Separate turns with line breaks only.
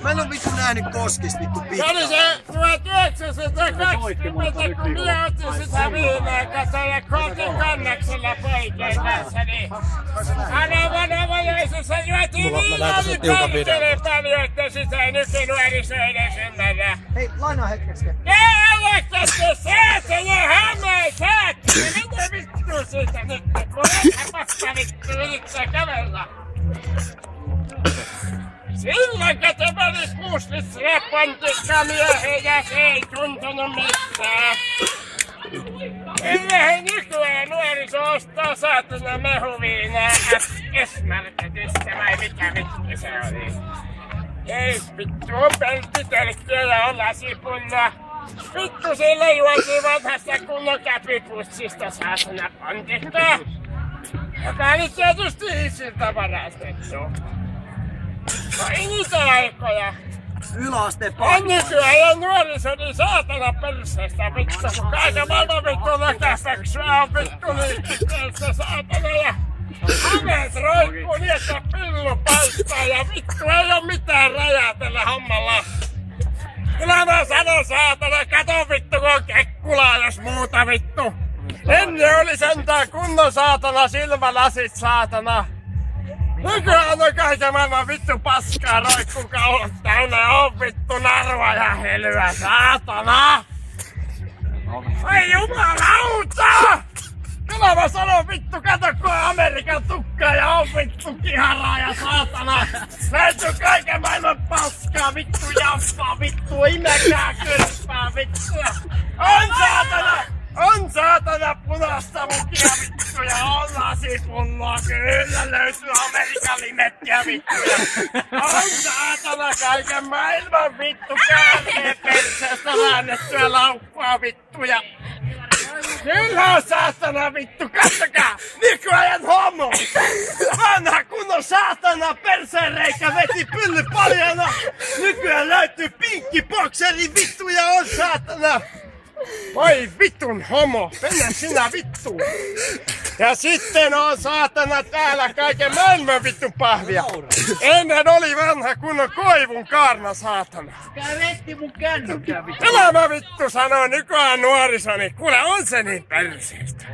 Mä en oo vittu nähnyt Koskista vittu pitkään.
Se oli se 1920, kun minä otin sitä viinaa katolle Kotin kannaksella poikien kanssa, niin Anavanovajaisessa juotiin viinaa, niin perkele paljon, että sitä ei nykynuoriso edes ymmärrä.
Hei, lainaa hetkeksi.
Älä se ja hämeen säätti! Mitä vittu siitä nyt? Mulla pakka vittu yrittää kävellä. Silloin kun se meni kuuslitsille pontikka miehen ja se ei tuntunut mitään. Eihän nykyään nuoriso ostaa saatana mehuviinaa S-marketista vai mikä vittu se oli. Ei vittu on pelttitelkkiä ja on lasipulla. Vittu sille juotiin vanhasta kunnon käpipussista saatana pontikkaa. Joka oli tietysti hissiltä varastettu. Ei niitä aikoja.
Yläasteen
On nykyään nuoriso niin saatana perseestä vittu, kun kaiken maailman vittu näkästäksää on vittu liikkeessä saatana ja hameet roikkuu niin, että pillu paistaa ja vittu ei oo mitään rajaa tällä hommalla. Kyllä mä sanon saatana, kato vittu kun on kekkulaa jos muuta vittu. Ennen oli sentään kunnon saatana silmälasit saatana. Nykyään on kaiken maailman vittu paskaa roikkuu kaulat täynnä on vittu narua ja helyä saatana! Ai jumalauta! Kyllä mä sanon vittu, kato kun on Amerikan tukka ja on vittu kiharaa ja saatana! Löytyy kaiken maailman paskaa vittu jaffaa vittu imekää kyrppää vittu! On saatana punaista mukia vittu ja on lasipulloa, kyllä löytyy Amerikan limettiä vittu ja on saatana kaiken maailman vittu käärmeen perseestä väännettyä laukkua vittu ja kyllä on saatana vittu, katsokaa! Nykyajan homo! Vanha kunnon saatana perseenreikä veti pylly paljana! Nykyään löytyy pinkki bokseri vittu ja on saatana! Voi vitun homo, mennä sinä vittuun! Ja sitten on saatana täällä kaiken maailman vittu pahvia! Ennen oli vanha kunnon koivun kaarna saatana!
Tää vetti mun kännykää vittu!
Kyllä mä vittu sanon nykyään nuorisoni, kuule on se niin perseestä!